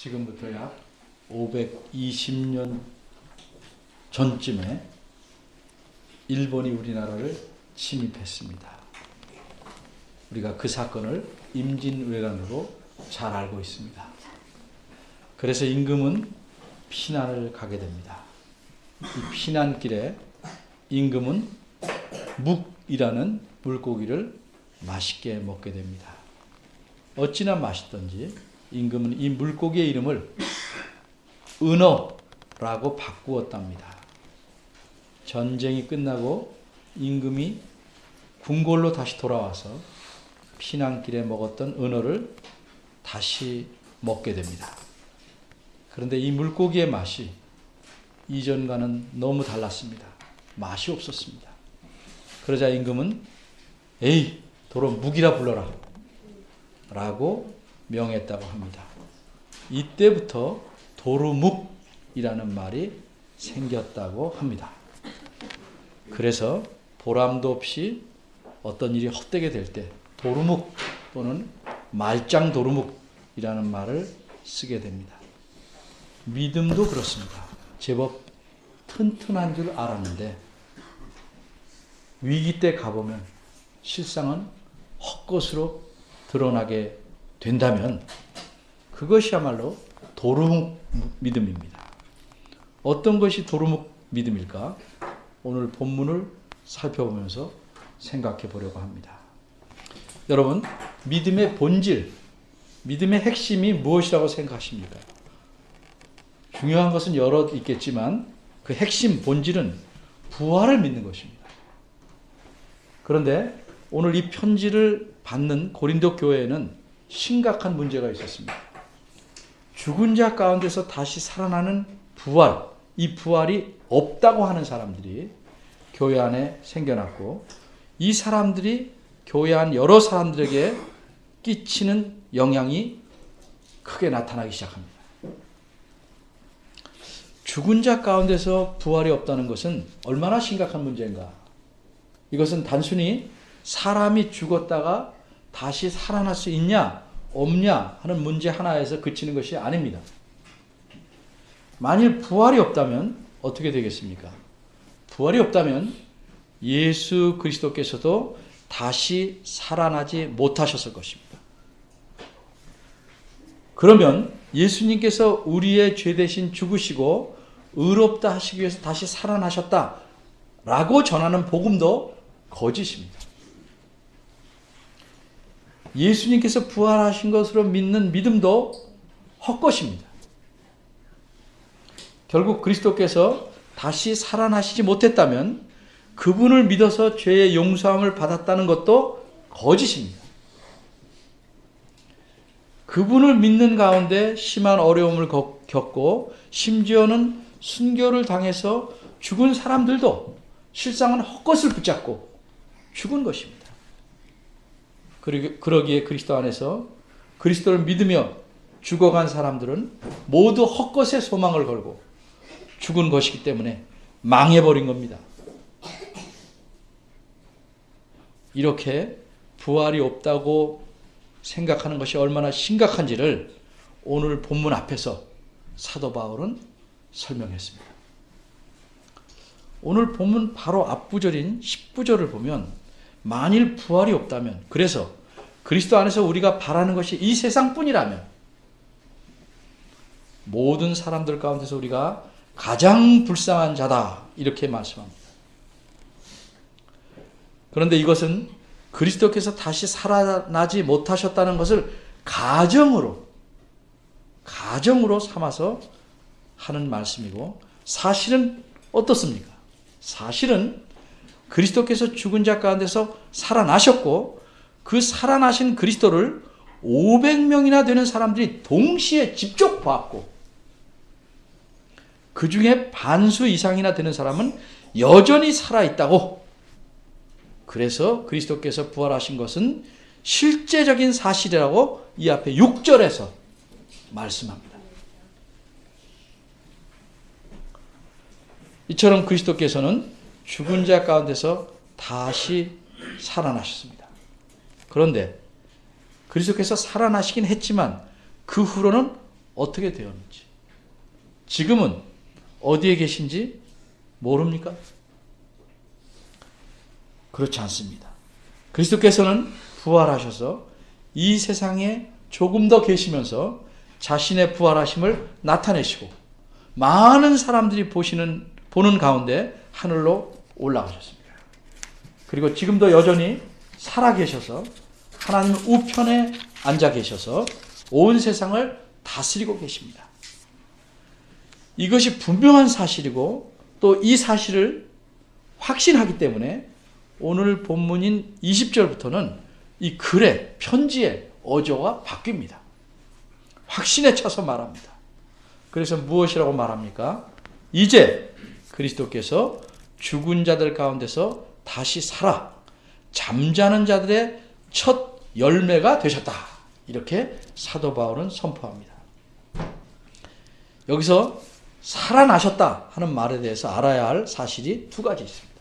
지금부터 약 520년 전쯤에 일본이 우리나라를 침입했습니다. 우리가 그 사건을 임진왜란으로 잘 알고 있습니다. 그래서 임금은 피난을 가게 됩니다. 이 피난길에 임금은 묵이라는 물고기를 맛있게 먹게 됩니다. 어찌나 맛있던지 임금은 이 물고기의 이름을 은어라고 바꾸었답니다. 전쟁이 끝나고 임금이 궁궐로 다시 돌아와서 피난길에 먹었던 은어를 다시 먹게 됩니다. 그런데 이 물고기의 맛이 이전과는 너무 달랐습니다. 맛이 없었습니다. 그러자 임금은 에이 도로 묵이라 불러라 라고 명했다고 합니다. 이때부터 도루묵이라는 말이 생겼다고 합니다. 그래서 보람도 없이 어떤 일이 헛되게 될 때 도루묵 또는 말짱 도루묵이라는 말을 쓰게 됩니다. 믿음도 그렇습니다. 제법 튼튼한 줄 알았는데 위기 때 가보면 실상은 헛것으로 드러나게 된다면 그것이야말로 도루묵 믿음입니다. 어떤 것이 도루묵 믿음일까? 오늘 본문을 살펴보면서 생각해 보려고 합니다. 여러분, 믿음의 본질, 믿음의 핵심이 무엇이라고 생각하십니까? 중요한 것은 여러 있겠지만 그 핵심, 본질은 부활을 믿는 것입니다. 그런데 오늘 이 편지를 받는 고린도 교회에는 심각한 문제가 있었습니다. 죽은 자 가운데서 다시 살아나는 부활, 이 부활이 없다고 하는 사람들이 교회 안에 생겨났고 이 사람들이 교회 안 여러 사람들에게 끼치는 영향이 크게 나타나기 시작합니다. 죽은 자 가운데서 부활이 없다는 것은 얼마나 심각한 문제인가? 이것은 단순히 사람이 죽었다가 다시 살아날 수 있냐 없냐 하는 문제 하나에서 그치는 것이 아닙니다. 만일 부활이 없다면 어떻게 되겠습니까? 부활이 없다면 예수 그리스도께서도 다시 살아나지 못하셨을 것입니다. 그러면 예수님께서 우리의 죄 대신 죽으시고 의롭다 하시기 위해서 다시 살아나셨다라고 전하는 복음도 거짓입니다. 예수님께서 부활하신 것으로 믿는 믿음도 헛것입니다. 결국 그리스도께서 다시 살아나시지 못했다면 그분을 믿어서 죄의 용서함을 받았다는 것도 거짓입니다. 그분을 믿는 가운데 심한 어려움을 겪고 심지어는 순교를 당해서 죽은 사람들도 실상은 헛것을 붙잡고 죽은 것입니다. 그러기에 그리스도 안에서 그리스도를 믿으며 죽어간 사람들은 모두 헛것에 소망을 걸고 죽은 것이기 때문에 망해버린 겁니다. 이렇게 부활이 없다고 생각하는 것이 얼마나 심각한지를 오늘 본문 앞에서 사도 바울은 설명했습니다. 오늘 본문 바로 앞구절인 10구절을 보면 만일 부활이 없다면, 그래서 그리스도 안에서 우리가 바라는 것이 이 세상뿐이라면 모든 사람들 가운데서 우리가 가장 불쌍한 자다 이렇게 말씀합니다. 그런데 이것은 그리스도께서 다시 살아나지 못하셨다는 것을 가정으로 삼아서 하는 말씀이고 사실은 어떻습니까? 사실은 그리스도께서 죽은 자 가운데서 살아나셨고 그 살아나신 그리스도를 500명이나 되는 사람들이 동시에 직접 봤고 그 중에 반수 이상이나 되는 사람은 여전히 살아있다고. 그래서 그리스도께서 부활하신 것은 실제적인 사실이라고 이 앞에 6절에서 말씀합니다. 이처럼 그리스도께서는 죽은 자 가운데서 다시 살아나셨습니다. 그런데 그리스도께서 살아나시긴 했지만 그 후로는 어떻게 되었는지, 지금은 어디에 계신지 모릅니까? 그렇지 않습니다. 그리스도께서는 부활하셔서 이 세상에 조금 더 계시면서 자신의 부활하심을 나타내시고 많은 사람들이 보는 가운데 하늘로 올라가셨습니다. 그리고 지금도 여전히 살아계셔서 하나님 우편에 앉아 계셔서 온 세상을 다스리고 계십니다. 이것이 분명한 사실이고 또 이 사실을 확신하기 때문에 오늘 본문인 20절부터는 이 글의 편지의 어조가 바뀝니다. 확신에 차서 말합니다. 그래서 무엇이라고 말합니까? 이제 그리스도께서 죽은 자들 가운데서 다시 살아 잠자는 자들의 첫 열매가 되셨다. 이렇게 사도 바울은 선포합니다. 여기서 살아나셨다 하는 말에 대해서 알아야 할 사실이 두 가지 있습니다.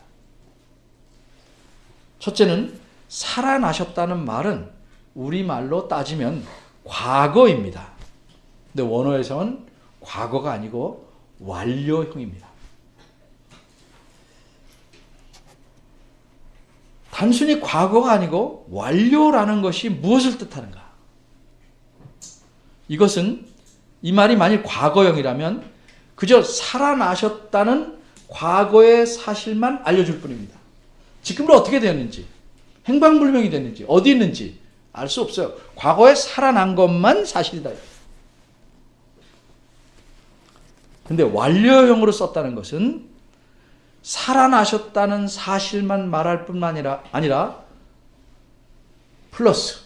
첫째는 살아나셨다는 말은 우리말로 따지면 과거입니다. 근데 원어에서는 과거가 아니고 완료형입니다. 단순히 과거가 아니고 완료라는 것이 무엇을 뜻하는가? 이것은 이 말이 만일 과거형이라면 그저 살아나셨다는 과거의 사실만 알려줄 뿐입니다. 지금은 어떻게 되었는지, 행방불명이 됐는지, 어디 있는지 알 수 없어요. 과거에 살아난 것만 사실이다. 근데 완료형으로 썼다는 것은 살아나셨다는 사실만 말할 뿐만 아니라 플러스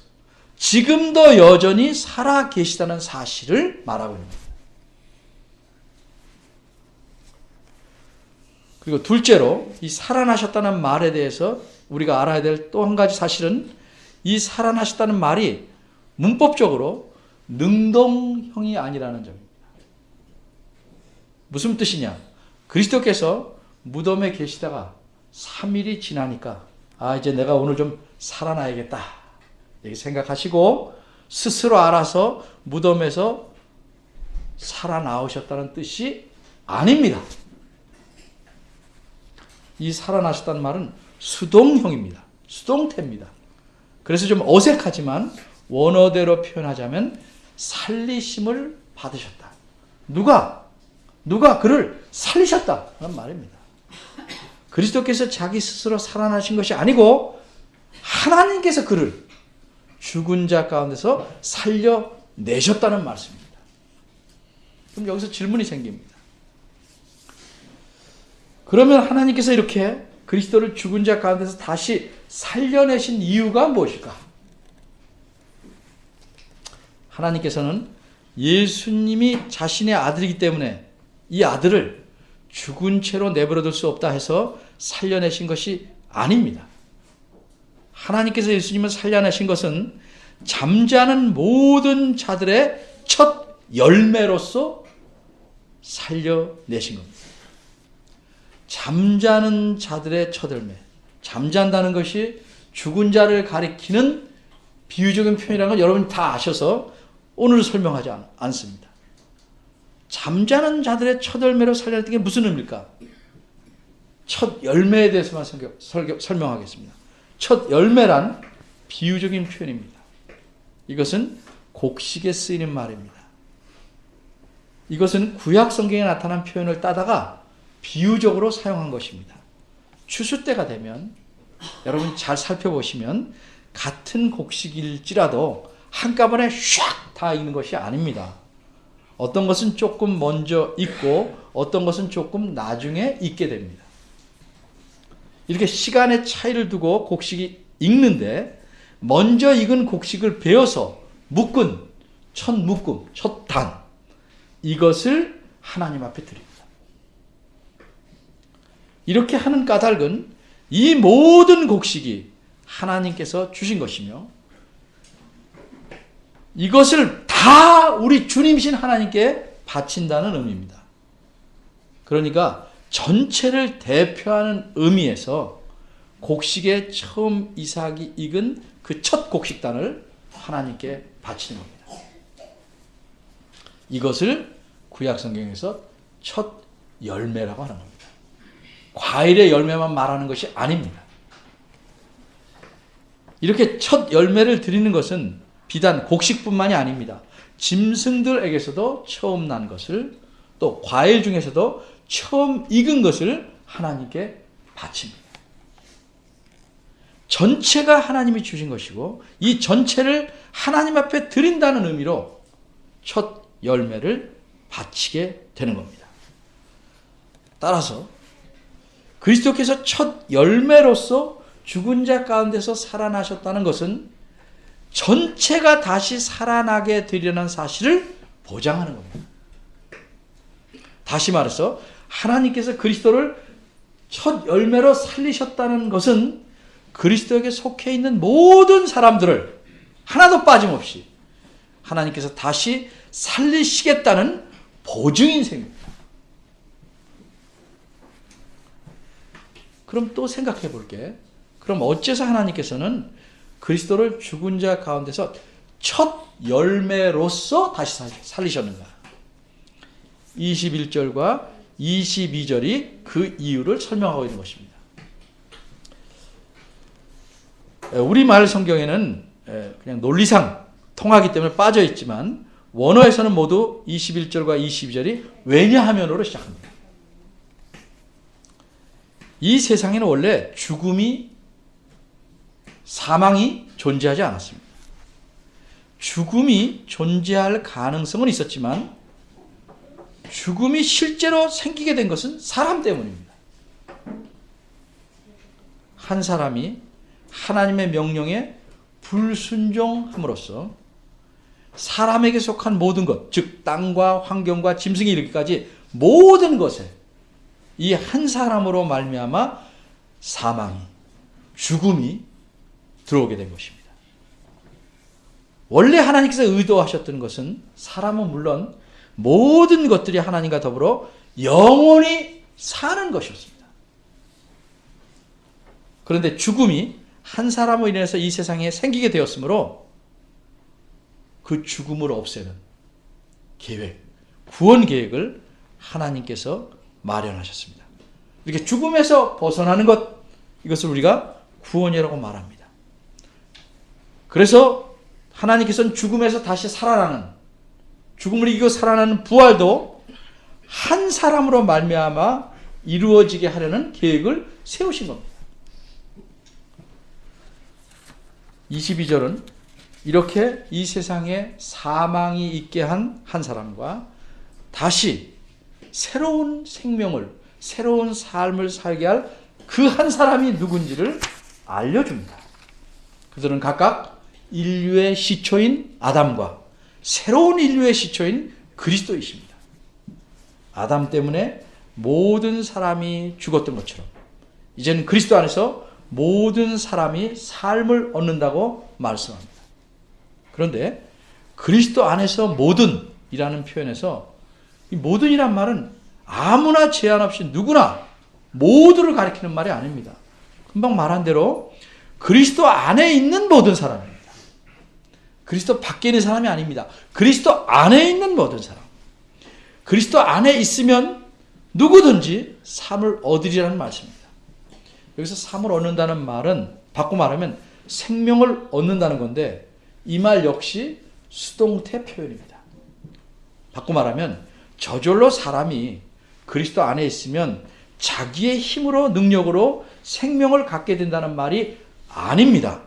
지금도 여전히 살아 계시다는 사실을 말하고 있는 겁니다. 그리고 둘째로 이 살아나셨다는 말에 대해서 우리가 알아야 될 또 한 가지 사실은 이 살아나셨다는 말이 문법적으로 능동형이 아니라는 점입니다. 무슨 뜻이냐? 그리스도께서 무덤에 계시다가 3일이 지나니까 이제 내가 오늘 좀 살아나야겠다 이렇게 생각하시고 스스로 알아서 무덤에서 살아나오셨다는 뜻이 아닙니다. 이 살아나셨다는 말은 수동형입니다. 수동태입니다. 그래서 좀 어색하지만 원어대로 표현하자면 살리심을 받으셨다. 누가 그를 살리셨다 하는 말입니다. 그리스도께서 자기 스스로 살아나신 것이 아니고 하나님께서 그를 죽은 자 가운데서 살려내셨다는 말씀입니다. 그럼 여기서 질문이 생깁니다. 그러면 하나님께서 이렇게 그리스도를 죽은 자 가운데서 다시 살려내신 이유가 무엇일까? 하나님께서는 예수님이 자신의 아들이기 때문에 이 아들을 죽은 채로 내버려둘 수 없다 해서 살려내신 것이 아닙니다. 하나님께서 예수님을 살려내신 것은 잠자는 모든 자들의 첫 열매로서 살려내신 겁니다. 잠자는 자들의 첫 열매. 잠잔다는 것이 죽은 자를 가리키는 비유적인 표현이라는 걸 여러분이 다 아셔서 오늘 설명하지 않습니다. 잠자는 자들의 첫 열매로 살려냈던 게 무슨 의미일까? 첫 열매에 대해서만 설명하겠습니다. 첫 열매란 비유적인 표현입니다. 이것은 곡식에 쓰이는 말입니다. 이것은 구약 성경에 나타난 표현을 따다가 비유적으로 사용한 것입니다. 추수 때가 되면 여러분 잘 살펴보시면 같은 곡식일지라도 한꺼번에 샥 다 익는 것이 아닙니다. 어떤 것은 조금 먼저 익고 어떤 것은 조금 나중에 익게 됩니다. 이렇게 시간의 차이를 두고 곡식이 익는데 먼저 익은 곡식을 베어서 묶은 첫 묶음, 첫 단 이것을 하나님 앞에 드립니다. 이렇게 하는 까닭은 이 모든 곡식이 하나님께서 주신 것이며 이것을 다 우리 주님이신 하나님께 바친다는 의미입니다. 그러니까 전체를 대표하는 의미에서 곡식에 처음 이삭이 익은 그 첫 곡식단을 하나님께 바치는 겁니다. 이것을 구약성경에서 첫 열매라고 하는 겁니다. 과일의 열매만 말하는 것이 아닙니다. 이렇게 첫 열매를 드리는 것은 비단 곡식뿐만이 아닙니다. 짐승들에게서도 처음 난 것을, 또 과일 중에서도 처음 익은 것을 하나님께 바칩니다. 전체가 하나님이 주신 것이고 이 전체를 하나님 앞에 드린다는 의미로 첫 열매를 바치게 되는 겁니다. 따라서 그리스도께서 첫 열매로서 죽은 자 가운데서 살아나셨다는 것은 전체가 다시 살아나게 되려는 사실을 보장하는 겁니다. 다시 말해서 하나님께서 그리스도를 첫 열매로 살리셨다는 것은 그리스도에게 속해 있는 모든 사람들을 하나도 빠짐없이 하나님께서 다시 살리시겠다는 보증인 셈입니다. 그럼 또 생각해 볼게. 그럼 어째서 하나님께서는 그리스도를 죽은 자 가운데서 첫 열매로서 다시 살리셨는가? 21절과 22절이 그 이유를 설명하고 있는 것입니다. 우리말 성경에는 그냥 논리상 통하기 때문에 빠져 있지만 원어에서는 모두 21절과 22절이 왜냐하면으로 시작합니다. 이 세상에는 원래 사망이 존재하지 않았습니다. 죽음이 존재할 가능성은 있었지만 죽음이 실제로 생기게 된 것은 사람 때문입니다. 한 사람이 하나님의 명령에 불순종함으로써 사람에게 속한 모든 것, 즉 땅과 환경과 짐승이 이르기까지 모든 것에 이 한 사람으로 말미암아 사망이, 죽음이 들어오게 된 것입니다. 원래 하나님께서 의도하셨던 것은 사람은 물론 모든 것들이 하나님과 더불어 영원히 사는 것이었습니다. 그런데 죽음이 한 사람으로 인해서 이 세상에 생기게 되었으므로 그 죽음을 없애는 계획, 구원 계획을 하나님께서 마련하셨습니다. 이렇게 죽음에서 벗어나는 것, 이것을 우리가 구원이라고 말합니다. 그래서 하나님께서는 죽음에서 다시 살아나는, 죽음을 이기고 살아나는 부활도 한 사람으로 말미암아 이루어지게 하려는 계획을 세우신 겁니다. 22절은 이렇게 이 세상에 사망이 있게 한 한 사람과 다시 새로운 생명을, 새로운 삶을 살게 할 그 한 사람이 누군지를 알려줍니다. 그들은 각각 인류의 시초인 아담과 새로운 인류의 시초인 그리스도이십니다. 아담 때문에 모든 사람이 죽었던 것처럼 이제는 그리스도 안에서 모든 사람이 삶을 얻는다고 말씀합니다. 그런데 그리스도 안에서 모든이라는 표현에서 이 모든이란 말은 아무나 제한 없이 누구나 모두를 가리키는 말이 아닙니다. 금방 말한 대로 그리스도 안에 있는 모든 사람입니다. 그리스도 밖에 있는 사람이 아닙니다. 그리스도 안에 있는 모든 사람. 그리스도 안에 있으면 누구든지 삶을 얻으리라는 말씀입니다. 여기서 삶을 얻는다는 말은 바꿔 말하면 생명을 얻는다는 건데 이 말 역시 수동태 표현입니다. 바꿔 말하면 저절로 사람이 그리스도 안에 있으면 자기의 힘으로 능력으로 생명을 갖게 된다는 말이 아닙니다.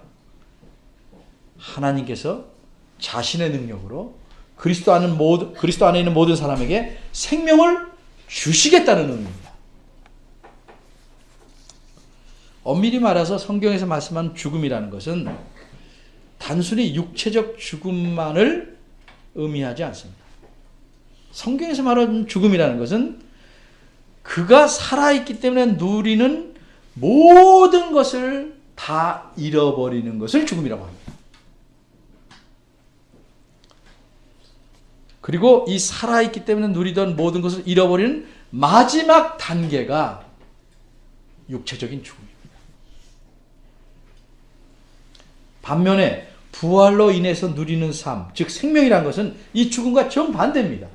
하나님께서 자신의 능력으로 그리스도 안에 있는 모든 사람에게 생명을 주시겠다는 의미입니다. 엄밀히 말해서 성경에서 말씀한 죽음이라는 것은 단순히 육체적 죽음만을 의미하지 않습니다. 성경에서 말하는 죽음이라는 것은 그가 살아있기 때문에 누리는 모든 것을 다 잃어버리는 것을 죽음이라고 합니다. 그리고 이 살아있기 때문에 누리던 모든 것을 잃어버리는 마지막 단계가 육체적인 죽음입니다. 반면에 부활로 인해서 누리는 삶, 즉 생명이라는 것은 이 죽음과 정반대입니다.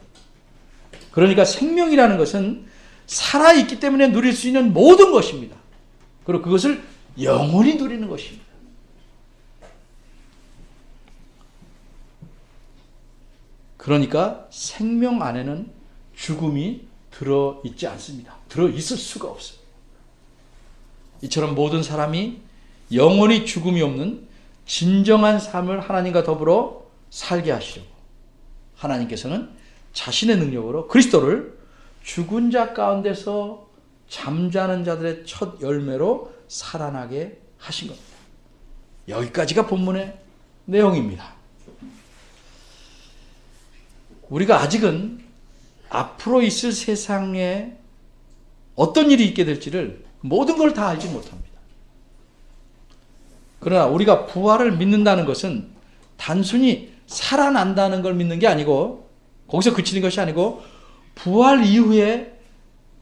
그러니까 생명이라는 것은 살아있기 때문에 누릴 수 있는 모든 것입니다. 그리고 그것을 영원히 누리는 것입니다. 그러니까 생명 안에는 죽음이 들어있지 않습니다. 들어있을 수가 없어요. 이처럼 모든 사람이 영원히 죽음이 없는 진정한 삶을 하나님과 더불어 살게 하시려고 하나님께서는 자신의 능력으로 그리스도를 죽은 자 가운데서 잠자는 자들의 첫 열매로 살아나게 하신 겁니다. 여기까지가 본문의 내용입니다. 우리가 아직은 앞으로 있을 세상에 어떤 일이 있게 될지를 모든 걸 다 알지 못합니다. 그러나 우리가 부활을 믿는다는 것은 단순히 살아난다는 걸 믿는 게 아니고, 거기서 그치는 것이 아니고 부활 이후에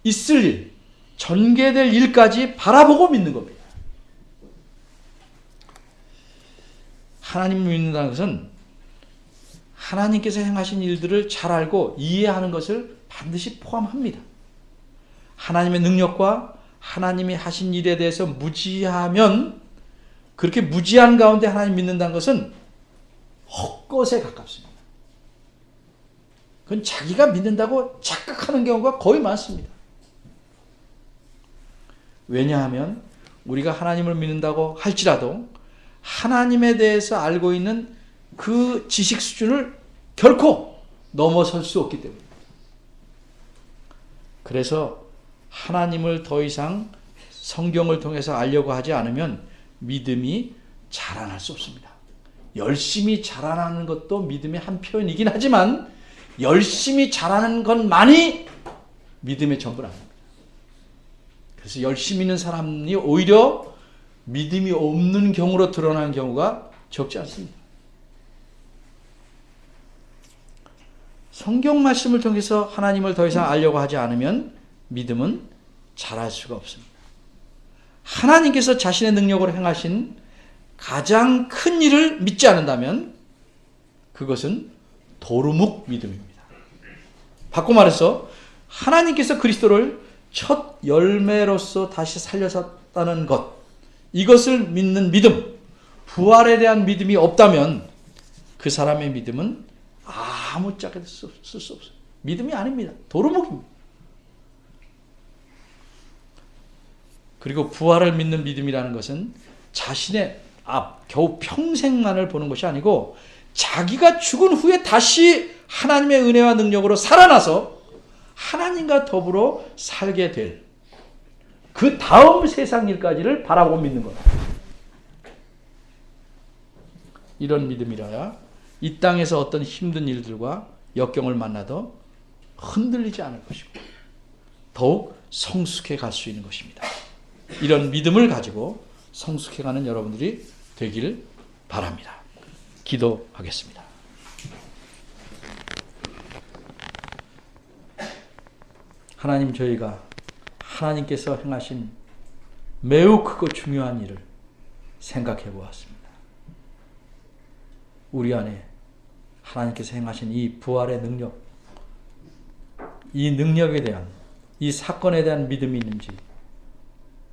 있을 일, 전개될 일까지 바라보고 믿는 겁니다. 하나님을 믿는다는 것은 하나님께서 행하신 일들을 잘 알고 이해하는 것을 반드시 포함합니다. 하나님의 능력과 하나님이 하신 일에 대해서 무지하면, 그렇게 무지한 가운데 하나님 믿는다는 것은 헛것에 가깝습니다. 그건 자기가 믿는다고 착각하는 경우가 거의 많습니다. 왜냐하면 우리가 하나님을 믿는다고 할지라도 하나님에 대해서 알고 있는 그 지식 수준을 결코 넘어설 수 없기 때문입니다. 그래서 하나님을 더 이상 성경을 통해서 알려고 하지 않으면 믿음이 자라날 수 없습니다. 열심히 자라나는 것도 믿음의 한 표현이긴 하지만 열심히 자라는 것만이 믿음의 전부는 아닙니다. 그래서 열심히 있는 사람이 오히려 믿음이 없는 경우로 드러나는 경우가 적지 않습니다. 성경 말씀을 통해서 하나님을 더 이상 알려고 하지 않으면 믿음은 자랄 수가 없습니다. 하나님께서 자신의 능력으로 행하신 가장 큰 일을 믿지 않는다면 그것은 도루묵 믿음입니다. 바꿔 말해서 하나님께서 그리스도를 첫 열매로서 다시 살려셨다는 것, 이것을 믿는 믿음, 부활에 대한 믿음이 없다면 그 사람의 믿음은 아무짝에도 쓸 수 없어요. 믿음이 아닙니다. 도루묵입니다. 그리고 부활을 믿는 믿음이라는 것은 자신의 겨우 평생만을 보는 것이 아니고 자기가 죽은 후에 다시 하나님의 은혜와 능력으로 살아나서 하나님과 더불어 살게 될 그 다음 세상 일까지를 바라고 믿는 것. 이런 믿음이라야 이 땅에서 어떤 힘든 일들과 역경을 만나도 흔들리지 않을 것이고 더욱 성숙해 갈 수 있는 것입니다. 이런 믿음을 가지고 성숙해가는 여러분들이 되길 바랍니다. 기도하겠습니다. 하나님, 저희가 하나님께서 행하신 매우 크고 중요한 일을 생각해 보았습니다. 우리 안에 하나님께서 행하신 이 부활의 능력, 이 능력에 대한, 이 사건에 대한 믿음이 있는지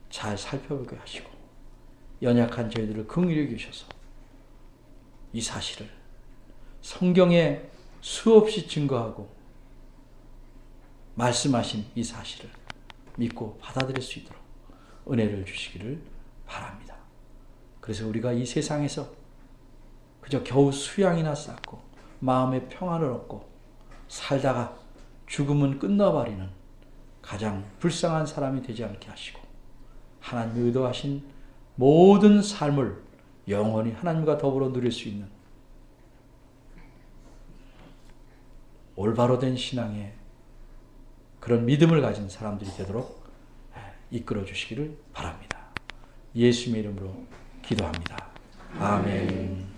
잘 살펴보게 하시고 연약한 저희들을 긍휼히 여기셔서 이 사실을 성경에 수없이 증거하고 말씀하신 이 사실을 믿고 받아들일 수 있도록 은혜를 주시기를 바랍니다. 그래서 우리가 이 세상에서 그저 겨우 수양이나 쌓고 마음의 평안을 얻고 살다가 죽음은 끝나버리는 가장 불쌍한 사람이 되지 않게 하시고 하나님이 의도하신 모든 삶을 영원히 하나님과 더불어 누릴 수 있는 올바로 된 신앙의 그런 믿음을 가진 사람들이 되도록 이끌어 주시기를 바랍니다. 예수님의 이름으로 기도합니다. 아멘.